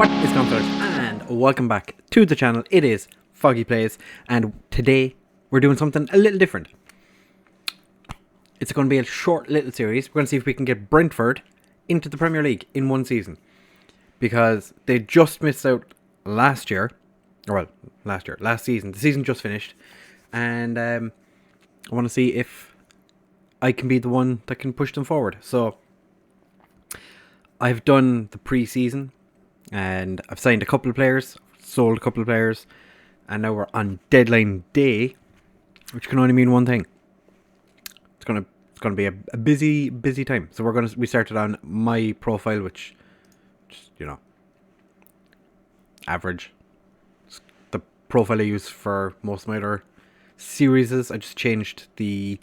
What is going on, and welcome back to the channel. It is Foggy Plays, and today we're doing something a little different. It's going to be a short little series. We're going to see if we can get Brentford into the Premier League in one season, because they just missed out last season. The season just finished, and I want to see if I can be the one that can push them forward. So I've done the pre-season, and I've signed a couple of players, sold a couple of players, and now we're on deadline day, which can only mean one thing. It's gonna be a busy time. So we started on my profile, which just, average. It's the profile I use for most of my other series. I just changed the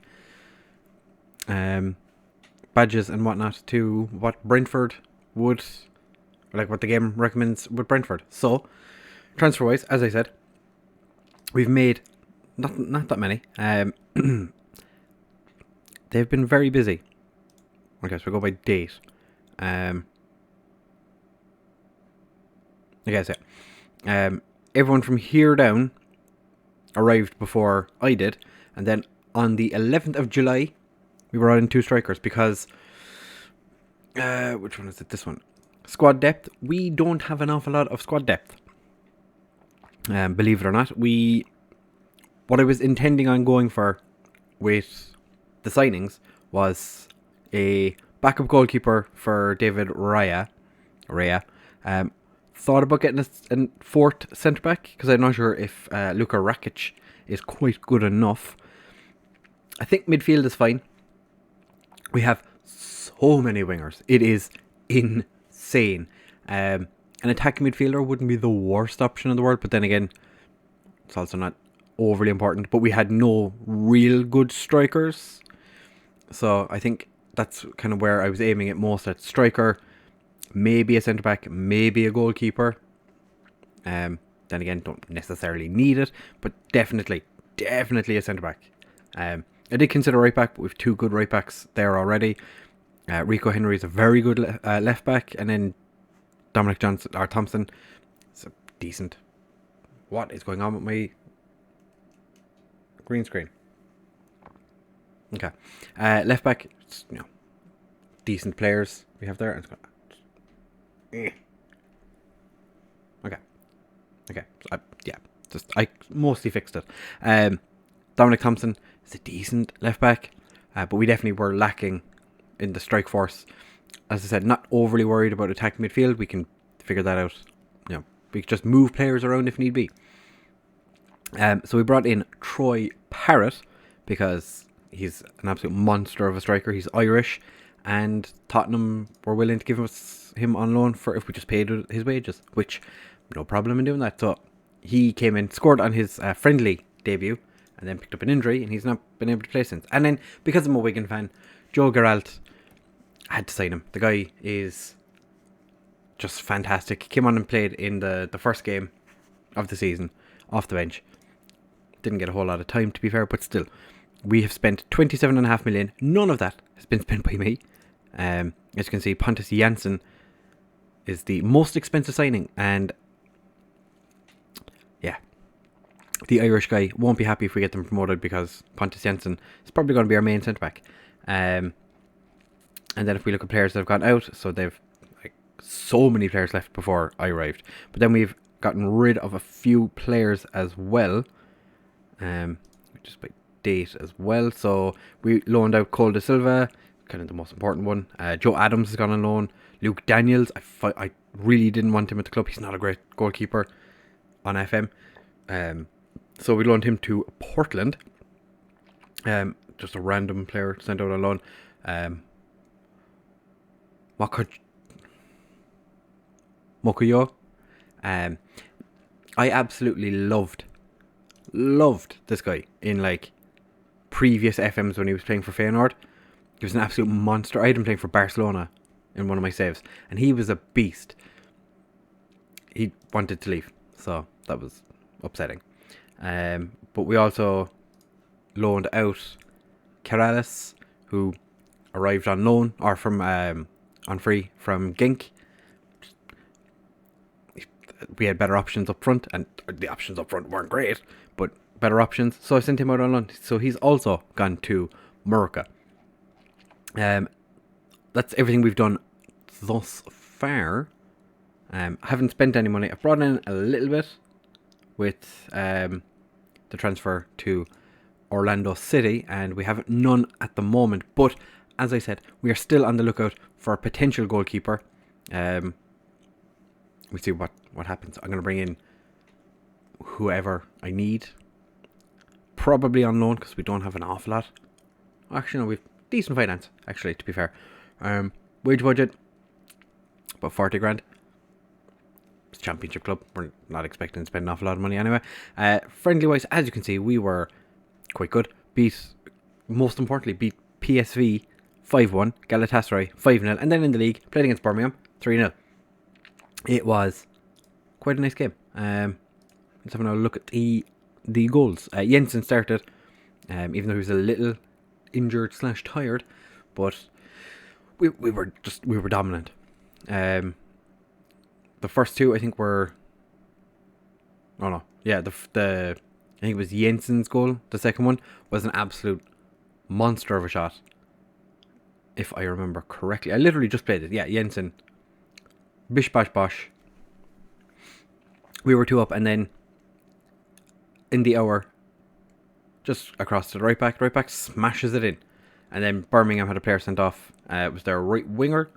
badges and whatnot to what Brentford would, like what the game recommends with Brentford. So transfer wise, as I said, we've made not that many. They've been very busy. Okay, so we go by date. I guess, yeah. Everyone from here down arrived before I did, and then on the 11th of July we brought in 2 strikers because which one is it? This one. Squad depth. We don't have an awful lot of squad depth. Believe it or not, what I was intending on going for with the signings was a backup goalkeeper for David Raya. Thought about getting a fourth centre back because I'm not sure if Luka Rakic is quite good enough. I think midfield is fine. We have so many wingers. It is insane. An attacking midfielder wouldn't be the worst option in the world, but then again, it's also not overly important. But we had no real good strikers, so I think that's kind of where I was aiming at most, at striker, maybe a centre back, maybe a goalkeeper. Then again, don't necessarily need it, but definitely a centre back. I did consider right back, but we have 2 good right backs there already. Rico Henry is a very good left back, and then Dominic Thompson is a decent. What is going on with my green screen? Okay, left back, decent players we have there. Okay. I mostly fixed it. Dominic Thompson is a decent left back, but we definitely were lacking in the strike force. As I said, not overly worried about attacking midfield. We can figure that out. We can just move players around if need be. So we brought in Troy Parrott because he's an absolute monster of a striker. He's Irish, and Tottenham were willing to give him on loan for if we just paid his wages, which no problem in doing that. So he came in, scored on his friendly debut, and then picked up an injury, and he's not been able to play since. And then, because I'm a Wigan fan, Joe Geralt, I had to sign him. The guy is just fantastic. Came on and played in the first game of the season off the bench. Didn't get a whole lot of time, to be fair, but still. We have spent 27.5 million. None of that has been spent by me. As you can see, Pontus Jansson is the most expensive signing, and yeah, the Irish guy won't be happy if we get them promoted, because Pontus Jansson is probably going to be our main centre back. And then if we look at players that have gone out, so they've so many players left before I arrived, but then we've gotten rid of a few players as well, just by date as well. So we loaned out Cole De Silva, kind of the most important one. Joe Adams has gone on loan. Luke Daniels, I really didn't want him at the club. He's not a great goalkeeper on FM. So we loaned him to Portland. Just a random player sent out on loan. Mokuyo. I absolutely loved this guy in previous FMs when he was playing for Feyenoord. He was an absolute monster. I had him playing for Barcelona in one of my saves, and he was a beast. He wanted to leave, so that was upsetting. But we also loaned out Karalis, who arrived on loan or from on free from Genk. we had better options up front, and the options up front weren't great, but better options. So I sent him out on loan. So he's also gone to Murka. That's everything we've done thus far. I haven't spent any money. I've brought in a little bit with the transfer to Orlando City, and we have none at the moment. But as I said, we are still on the lookout for a potential goalkeeper. We'll see what happens. I'm going to bring in whoever I need. Probably on loan, because we don't have an awful lot. Actually, no, we've decent finance, actually, to be fair. Wage budget, about 40 grand. It's a championship club. We're not expecting to spend an awful lot of money anyway. Friendly wise, as you can see, we were quite good. Most importantly, beat PSV 5-1, Galatasaray 5-0, and then in the league, played against Birmingham 3-0. It was quite a nice game. Let's have a look at the goals. Jensen started, even though he was a little injured / tired, but we were dominant. The first two, I think, were... Oh no, yeah, the I think it was Jensen's goal. The second one was an absolute monster of a shot, if I remember correctly. I literally just played it. Yeah, Jensen. Bish bash bosh. We were 2 up, and then in the hour, just across to the right back smashes it in. And then Birmingham had a player sent off. It was their right winger,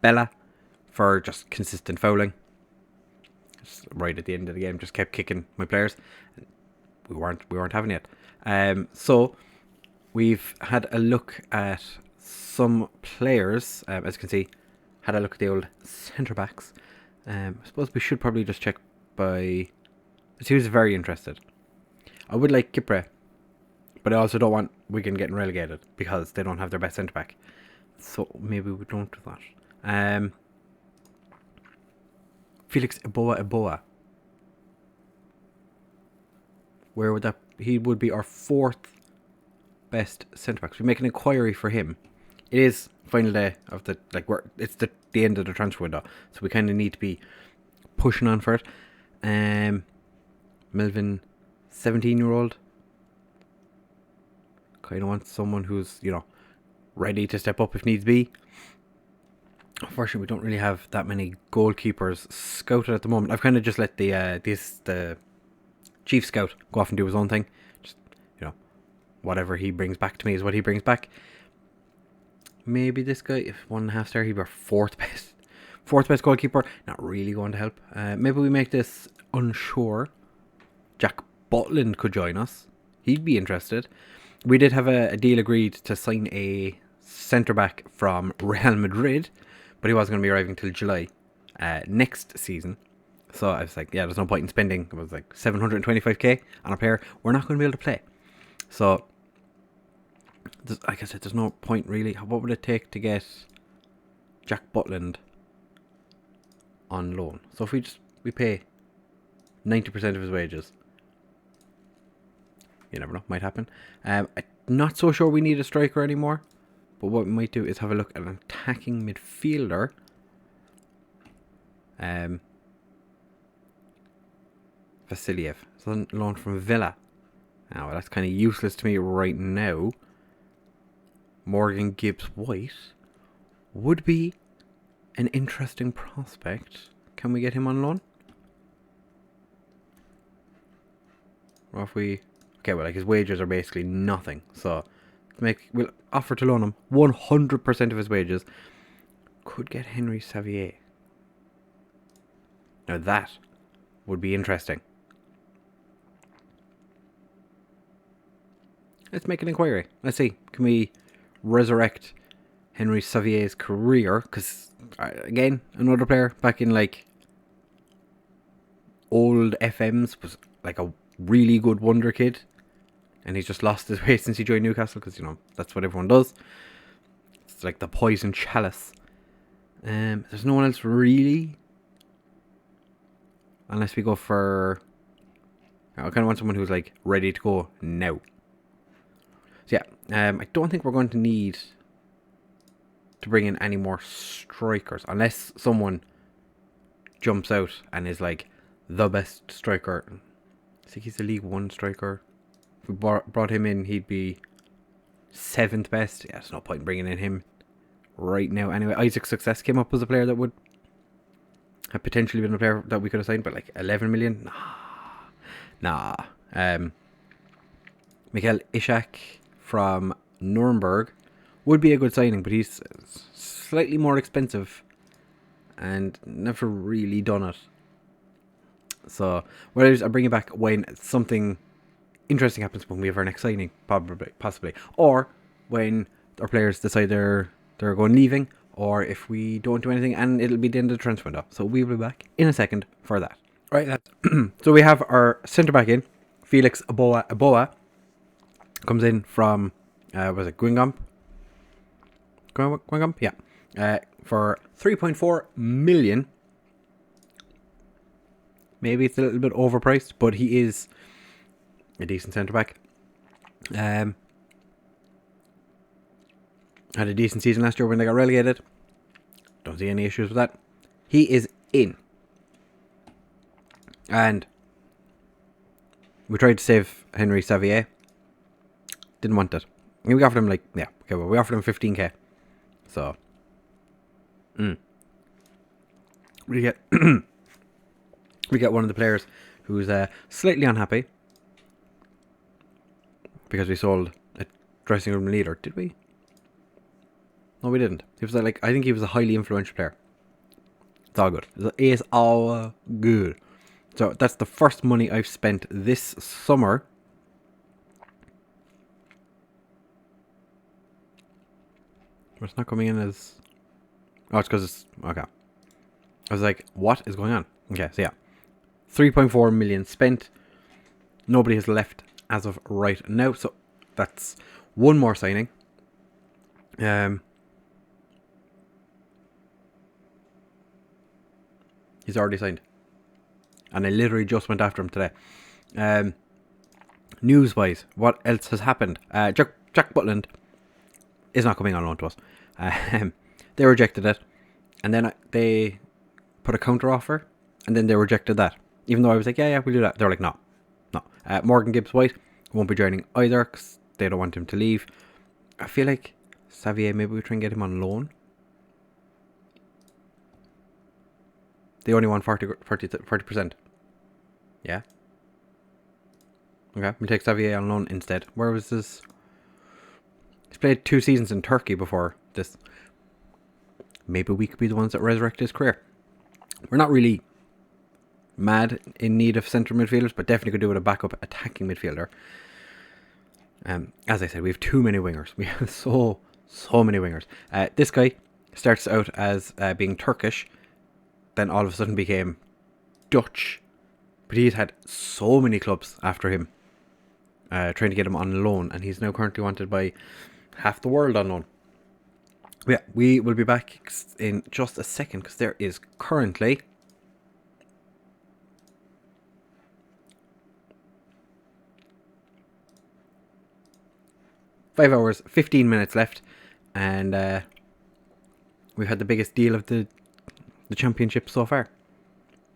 Bella, for just consistent fouling. Just right at the end of the game, just kept kicking my players. We weren't having it. So we've had a look at some players. As you can see, had a look at the old centre backs. I suppose we should probably just check by... He was very interested. I would like Kipre, but I also don't want Wigan getting relegated because they don't have their best centre back. So maybe we don't do that. Felix Eboa. Where would that... He would be our 4th best centre back. So we make an inquiry for him. It is final day of the... it's the end of the transfer window. So we kind of need to be pushing on for it. Melvin, 17-year-old. Kind of wants someone who's, ready to step up if needs be. Unfortunately, we don't really have that many goalkeepers scouted at the moment. I've kind of just let the chief scout go off and do his own thing. Just, whatever he brings back to me is what he brings back. Maybe this guy, if 1.5 star, he'd be our 4th best goalkeeper. Not really going to help. Maybe we make this unsure. Jack Butland could join us. He'd be interested. We did have a deal agreed to sign a centre back from Real Madrid, but he wasn't going to be arriving till July next season. So I was like, yeah, there's no point in spending. It was like 725k on a player we're not going to be able to play. So, like I said, there's no point really. What would it take to get Jack Butland on loan? So if we pay 90% of his wages, you never know, might happen. I'm not so sure we need a striker anymore, but what we might do is have a look at an attacking midfielder. Vasiliev, it's on loan from Villa. Now that's kind of useless to me right now. Morgan Gibbs-White would be an interesting prospect. Can we get him on loan? Or if we... Okay, well, his wages are basically nothing. So, we'll offer to loan him 100% of his wages. Could get Henry Xavier. Now that would be interesting. Let's make an inquiry. Let's see. Can we resurrect Henry Xavier's career? Because, again, another player back in, old FMs was, a really good wonder kid. And he's just lost his way since he joined Newcastle. Because, that's what everyone does. It's like the poison chalice. There's no one else really. Unless we go for... I kind of want someone who's, ready to go now. So, yeah. I don't think we're going to need to bring in any more strikers. Unless someone jumps out and is like, the best striker. I think he's the League One striker. If we brought him in, he'd be 7th best. Yeah, there's no point in bringing in him right now. Anyway, Isaac Success came up as a player that would have potentially been a player that we could have signed, but like 11 million? Nah. Mikael Ishak from Nuremberg would be a good signing, but he's slightly more expensive and never really done it. So, I'll bring it back when something interesting happens when we have our next signing, possibly. Or when our players decide they're leaving, or if we don't do anything and it'll be the end of the transfer window. So we will be back in a second for that. Right, lads. So we have our centre back in, Felix Aboa comes in from was it Guingamp? Guingamp? Yeah. For 3.4 million. Maybe it's a little bit overpriced, but he is a decent centre back. Had a decent season last year when they got relegated. Don't see any issues with that. He is in. And we tried to save Henry Xavier. Didn't want it. And we offered him we offered him 15k. So we get we get one of the players who's slightly unhappy because we sold a dressing room leader. Did we? No, we didn't. He was I think he was a highly influential player. It's all good. It's all good. So that's the first money I've spent this summer. But it's not coming in as... Oh, it's because it's... Okay. I was like, what is going on? Okay, so yeah. 3.4 million spent. Nobody has left as of right now. So that's one more signing. He's already signed. And I literally just went after him today. News-wise, what else has happened? Jack Butland is not coming on loan to us. They rejected it. And then they put a counter offer. And then they rejected that. Even though I was like, yeah, we'll do that. They're like, no. Morgan Gibbs-White won't be joining either because they don't want him to leave. I feel like Xavier, maybe we try and get him on loan. They only want 40%. Yeah. Okay, we'll take Xavier on loan instead. Where was this? He's played 2 seasons in Turkey before this. Maybe we could be the ones that resurrect his career. We're not really mad in need of centre midfielders, but definitely could do with a backup attacking midfielder. As I said, we have too many wingers. We have so many wingers. This guy starts out as being Turkish, then all of a sudden became Dutch. But he's had so many clubs after him, trying to get him on loan, and he's now currently wanted by half the world on loan. Yeah, we will be back in just a second because there is currently 5 hours, 15 minutes left, and we've had the biggest deal of the championship so far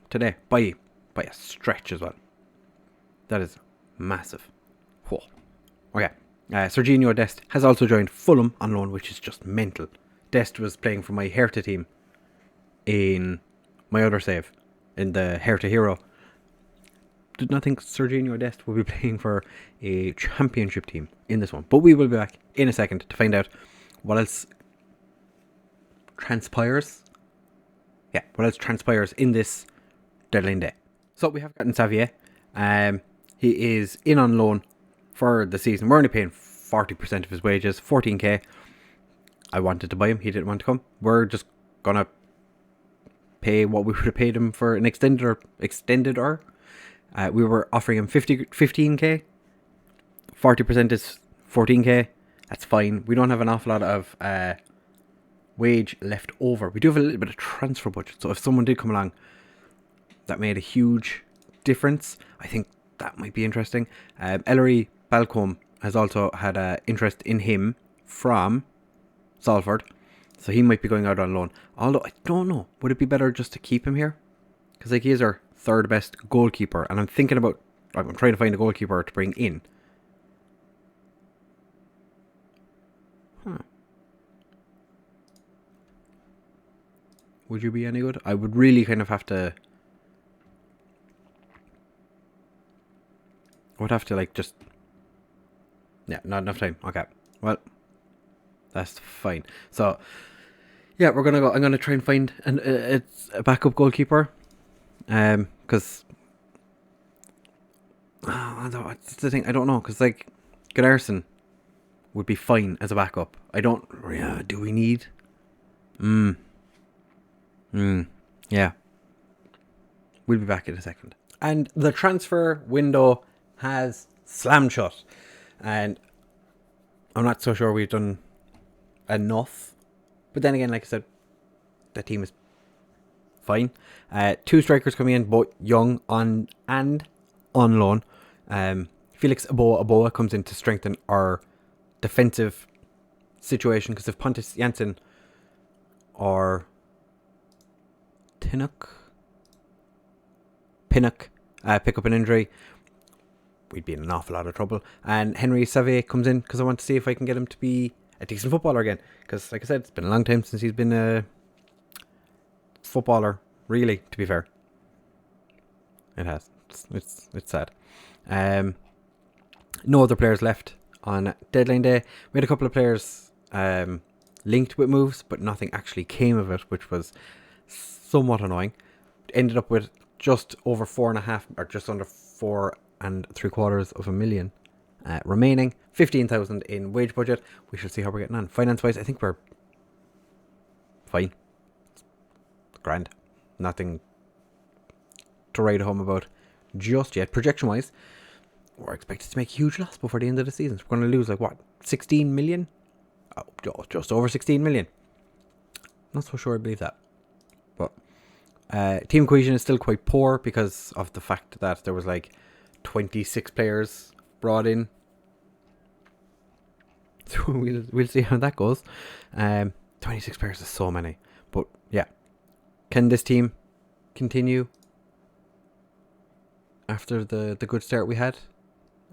today by a stretch as well. That is massive. Whoa. Okay. Serginho Dest has also joined Fulham on loan, which is just mental. Dest was playing for my Hertha team in my other save in the Hertha Hero. Did not think Serginho Dest would be playing for a championship team in this one. But we will be back in a second to find out what else transpires. Yeah, what else transpires in this deadline day. So we have gotten Xavier. He is in on loan for the season. We're only paying 40% of his wages, 14k. I wanted to buy him. He didn't want to come. We're just going to pay what we would have paid him for an extended or we were offering him 15k. 40% is 14k. That's fine. We don't have an awful lot of wage left over. We do have a little bit of transfer budget. So if someone did come along that made a huge difference, I think that might be interesting. Ellery Balcombe has also had an interest in him from Salford, so he might be going out on loan. Although I don't know, would it be better just to keep him here? Because like he is our third best goalkeeper, and I'm trying to find a goalkeeper to bring in. Would you be any good? I would really kind of have to... I would have to like just... Yeah, not enough time. Okay. Well, that's fine. So, yeah, I'm gonna try and find a backup goalkeeper. Because... that's the thing. I don't know. Because, like, Gunnarsson would be fine as a backup. I don't... Yeah, do we need... Yeah. We'll be back in a second. And the transfer window has slammed shut. And I'm not so sure we've done enough. But then again, like I said, the team is fine. 2 strikers coming in, both young on loan. Felix Aboa comes in to strengthen our defensive situation. Because if Pontus Jansson or Pinnock pick up an injury, we'd be in an awful lot of trouble. And Henry Savier comes in because I want to see if I can get him to be a decent footballer again. Because, like I said, it's been a long time since he's been a footballer, really, to be fair. It has. It's sad. No other players left on deadline day. We had a couple of players linked with moves, but nothing actually came of it, which was somewhat annoying. Ended up with just over 4.5, or just under 4.75 million remaining. 15,000 in wage budget. We shall see how we're getting on. Finance wise, I think we're fine. Grand. Nothing to write home about just yet. Projection wise, we're expected to make a huge loss before the end of the season. So we're going to lose 16 million? Oh, just over 16 million. Not so sure I believe that. But team cohesion is still quite poor because of the fact that there was 26 players brought in. So we'll see how that goes. 26 players is so many. But yeah. Can this team continue after the good start we had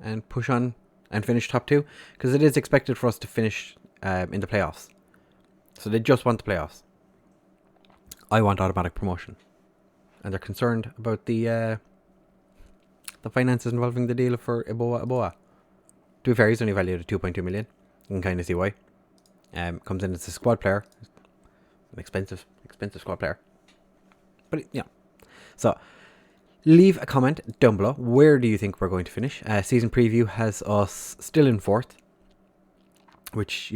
and push on and finish top 2? Because it is expected for us to finish in the playoffs. So they just want the playoffs. I want automatic promotion. And they're concerned about the finances involving the deal for Aboa. To be fair, he's only valued at 2.2 million. You can kind of see why. Comes in as a squad player. An expensive squad player. But, yeah. So, leave a comment down below. Where do you think we're going to finish? Season preview has us still in 4th. Which,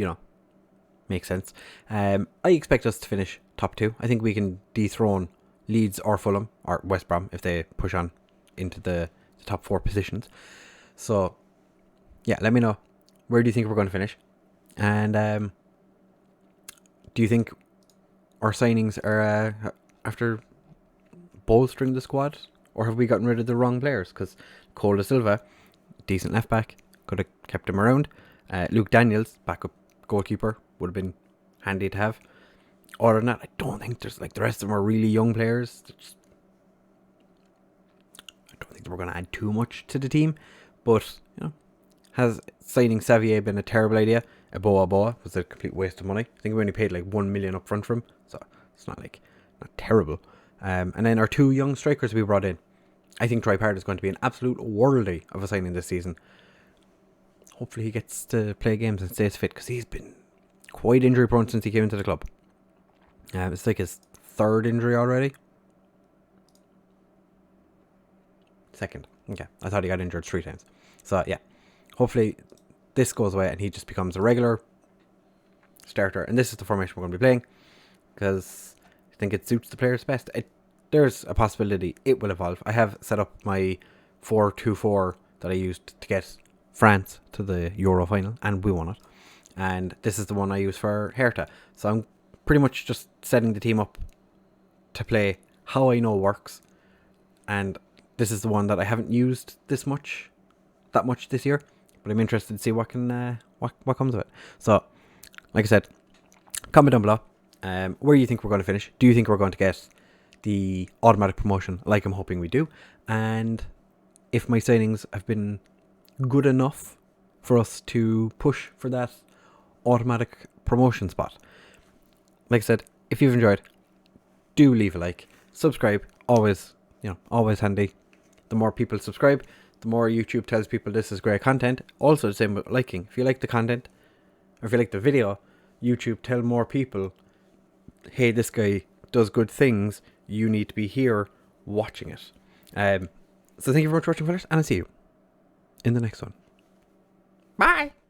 makes sense. I expect us to finish top 2. I think we can dethrone Leeds or Fulham or West Brom if they push on into the top 4 positions. So, yeah, let me know. Where do you think we're going to finish? And do you think our signings are after bolstering the squad? Or have we gotten rid of the wrong players? Because Cole Da Silva, decent left back, could have kept him around. Luke Daniels, backup goalkeeper, would have been handy to have. Other than that, I don't think there's the rest of them are really young players. I don't think we're going to add too much to the team. But, has signing Xavier been a terrible idea? Aboa was a complete waste of money. I think we only paid 1 million up front for him. So it's not terrible. And then our 2 young strikers we brought in. I think Tripart is going to be an absolute worldie of a signing this season. Hopefully he gets to play games and stays fit, because he's been quite injury prone since he came into the club. It's his 3rd injury already. 2nd. Okay. I thought he got injured 3 times. So yeah. Hopefully this goes away and he just becomes a regular starter. And this is the formation we're going to be playing, because I think it suits the players best. There's a possibility it will evolve. I have set up my 4-2-4 that I used to get France to the Euro final, and we won it. And this is the one I use for Hertha. So I'm pretty much just setting the team up to play how I know works. And this is the one that I haven't used that much this year. But I'm interested to see what comes of it. So, like I said, comment down below where you think we're going to finish. Do you think we're going to get the automatic promotion like I'm hoping we do. And if my signings have been good enough for us to push for that automatic promotion spot. Like I said, if you've enjoyed, do leave a like. Subscribe, always handy. The more people subscribe, the more YouTube tells people this is great content. Also the same with liking. If you like the content, or if you like the video, YouTube tell more people, hey, this guy does good things, you need to be here watching it. So thank you very much for watching, fellas, and I'll see you in the next one. Bye!